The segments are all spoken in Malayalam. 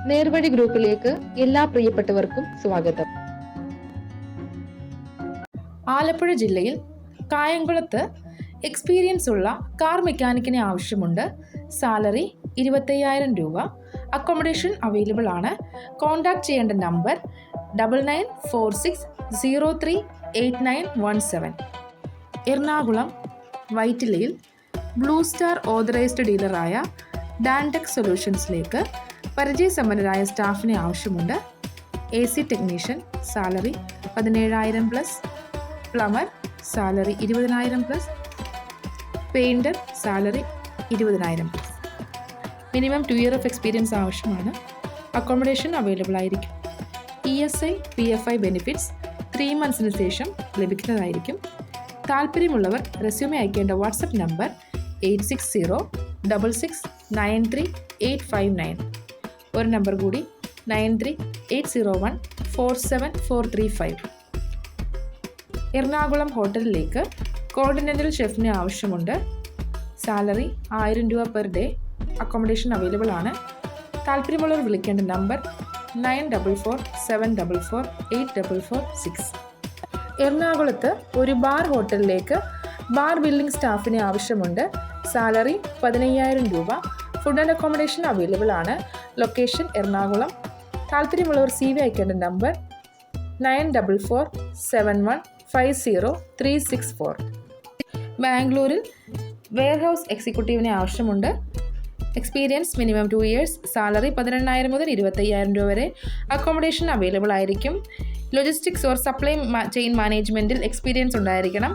നേർവഴി ഗ്രൂപ്പിലേക്ക് എല്ലാ പ്രിയപ്പെട്ടവർക്കും സ്വാഗതം. ആലപ്പുഴ ജില്ലയിൽ കായംകുളത്ത് എക്സ്പീരിയൻസ് ഉള്ള കാർ മെക്കാനിക്കിനെ ആവശ്യമുണ്ട്. സാലറി 25,000 രൂപ. അക്കോമഡേഷൻ അവൈലബിൾ ആണ്. കോൺടാക്ട് ചെയ്യേണ്ട നമ്പർ 9946038917. എറണാകുളം വൈറ്റിലയിൽ ബ്ലൂ സ്റ്റാർ ഓതറൈസ്ഡ് ഡീലറായ ഡാൻടെക് സൊല്യൂഷൻസിലേക്ക് പരിചയസമ്പന്നരായ സ്റ്റാഫിനെ ആവശ്യമുണ്ട്. AC technician salary 17,000+, plumber salary 20,000+, painter salary 20,000+. Minimum 2 year of experience ആവശ്യമാണ്. അക്കോമഡേഷൻ അവൈലബിൾ ആയിരിക്കും. ESI PFI ബെനിഫിറ്റ്സ് 3 monthsന് ശേഷം ലഭിക്കുന്നതായിരിക്കും. താല്പര്യമുള്ളവർ റെസ്യൂമെ അയക്കേണ്ട വാട്സപ്പ് നമ്പർ 8606693859. ഒരു നമ്പർ കൂടി 9380147435. എറണാകുളം ഹോട്ടലിലേക്ക് കോണ്ടിനെൻ്റൽ ഷെഫിന് ആവശ്യമുണ്ട്. സാലറി 1,000 രൂപ പെർ ഡേ. അക്കോമഡേഷൻ അവൈലബിൾ ആണ്. താല്പര്യമുള്ളവർ വിളിക്കേണ്ട നമ്പർ 9447448446. എറണാകുളത്ത് ഒരു ബാർ ഹോട്ടലിലേക്ക് ബാർ ബില്ലിംഗ് സ്റ്റാഫിനെ ആവശ്യമുണ്ട്. സാലറി 15,000 രൂപ. ഫുഡ് ആൻഡ് അക്കോമഡേഷൻ അവൈലബിൾ ആണ്. ലൊക്കേഷൻ എറണാകുളം. താല്പര്യമുള്ളവർ CV അയക്കേണ്ട നമ്പർ 9447150364. ബാംഗ്ലൂരിൽ വെയർഹൗസ് എക്സിക്യൂട്ടീവിനെ ആവശ്യമുണ്ട്. Experience minimum 2 years. സാലറി 18,000 മുതൽ 25,000 രൂപ വരെ. അക്കോമഡേഷൻ അവൈലബിൾ ആയിരിക്കും. ലോജിസ്റ്റിക്സ് ഓർ സപ്ലൈ ചെയിൻ മാനേജ്മെൻറ്റിൽ എക്സ്പീരിയൻസ് ഉണ്ടായിരിക്കണം.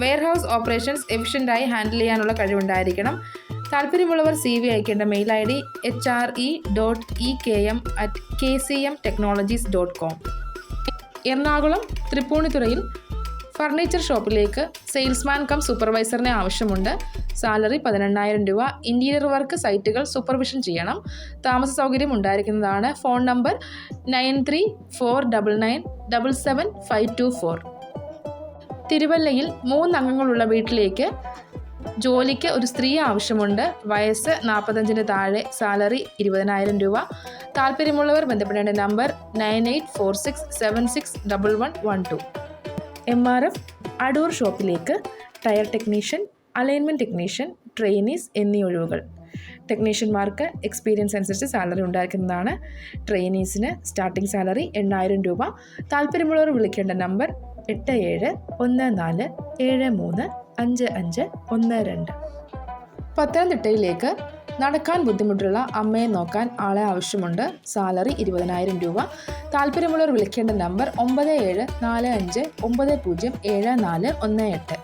വെയർഹൗസ് ഓപ്പറേഷൻസ് എഫിഷ്യൻ്റായി ഹാൻഡിൽ ചെയ്യാനുള്ള കഴിവുണ്ടായിരിക്കണം. താല്പര്യമുള്ളവർ CV അയക്കേണ്ട മെയിൽ ID hre.ekm@kcmtechnologies.com. എറണാകുളം തൃപ്പൂണിത്തുറയിൽ ഫർണിച്ചർ ഷോപ്പിലേക്ക് സെയിൽസ്മാൻ കം സൂപ്പർവൈസറിനെ ആവശ്യമുണ്ട്. സാലറി 18,000 രൂപ. ഇൻറ്റീരിയർ വർക്ക് സൈറ്റുകൾ സൂപ്പർവിഷൻ ചെയ്യണം. താമസ സൗകര്യം ഉണ്ടായിരിക്കുന്നതാണ്. Phone number 9349977524. തിരുവല്ലയിൽ 3 അംഗങ്ങളുള്ള വീട്ടിലേക്ക് ജോലിക്ക് ഒരു സ്ത്രീ ആവശ്യമുണ്ട്. വയസ്സ് 45-ന് താഴെ. സാലറി 20,000 രൂപ. താല്പര്യമുള്ളവർ ബന്ധപ്പെടേണ്ട നമ്പർ 9846761112. MRF അടൂർ ഷോപ്പിലേക്ക് tyre technician, alignment technician, trainees എന്നീ ഒഴിവുകൾ. ടെക്നീഷ്യന്മാർക്ക് എക്സ്പീരിയൻസ് അനുസരിച്ച് സാലറി ഉണ്ടായിരിക്കുന്നതാണ്. ട്രെയിനീസിന് സ്റ്റാർട്ടിംഗ് സാലറി 8,000 രൂപ. താല്പര്യമുള്ളവർ വിളിക്കേണ്ട നമ്പർ 8714735512. പത്തനംതിട്ടയിലേക്ക് നടക്കാൻ ബുദ്ധിമുട്ടുള്ള അമ്മയെ നോക്കാൻ ആളെ ആവശ്യമുണ്ട്. സാലറി 20,000 രൂപ. താല്പര്യമുള്ളവർ വിളിക്കേണ്ട നമ്പർ 9745907418.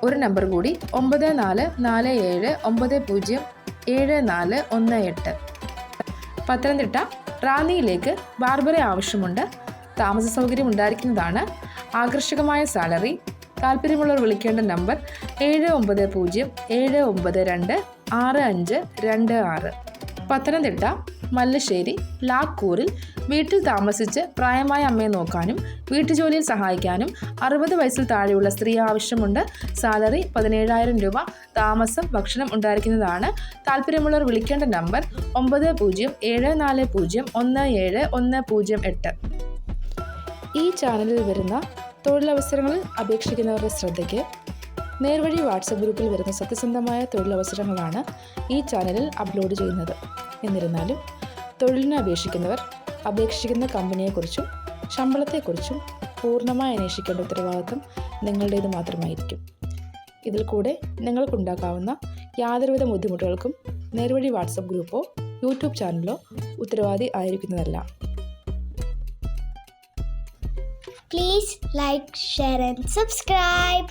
ഒരു നമ്പർ കൂടി 9447907418. പത്തനംതിട്ട റാന്നിയിലേക്ക് ബാർബറെ ആവശ്യമുണ്ട്. താമസ സൗകര്യം ഉണ്ടായിരിക്കുന്നതാണ്. ആകർഷകമായ സാലറി. താല്പര്യമുള്ളവർ വിളിക്കേണ്ട നമ്പർ 7907926526. പത്തനംതിട്ട മല്ലശ്ശേരി ലാക്കൂറിൽ വീട്ടിൽ താമസിച്ച് പ്രായമായ അമ്മയെ നോക്കാനും വീട്ടുജോലിയിൽ സഹായിക്കാനും 60 വയസ്സിൽ താഴെയുള്ള സ്ത്രീ ആവശ്യമുണ്ട്. സാലറി 17,000 രൂപ. താമസം ഭക്ഷണം ഉണ്ടായിരിക്കുന്നതാണ്. താല്പര്യമുള്ളവർ വിളിക്കേണ്ട നമ്പർ 9074017108. ഈ ചാനലിൽ വരുന്ന തൊഴിലവസരങ്ങളിൽ അപേക്ഷിക്കുന്നവരുടെ ശ്രദ്ധയ്ക്ക് നേർവഴി വാട്സപ്പ് ഗ്രൂപ്പിൽ വരുന്ന സത്യസന്ധമായ തൊഴിലവസരങ്ങളാണ് ഈ ചാനലിൽ അപ്ലോഡ് ചെയ്യുന്നത്. എന്നിരുന്നാലും തൊഴിലിന് അപേക്ഷിക്കുന്നവർ അപേക്ഷിക്കുന്ന കമ്പനിയെക്കുറിച്ചും ശമ്പളത്തെക്കുറിച്ചും പൂർണ്ണമായി അന്വേഷിക്കേണ്ട ഉത്തരവാദിത്വം നിങ്ങളുടേത് മാത്രമായിരിക്കും. ഇതിൽ കൂടെ നിങ്ങൾക്കുണ്ടാക്കാവുന്ന യാതൊരുവിധ ബുദ്ധിമുട്ടുകൾക്കും നേർവഴി വാട്സപ്പ് ഗ്രൂപ്പോ യൂട്യൂബ് ചാനലോ ഉത്തരവാദി ആയിരിക്കുന്നതല്ല. Please like, share and subscribe.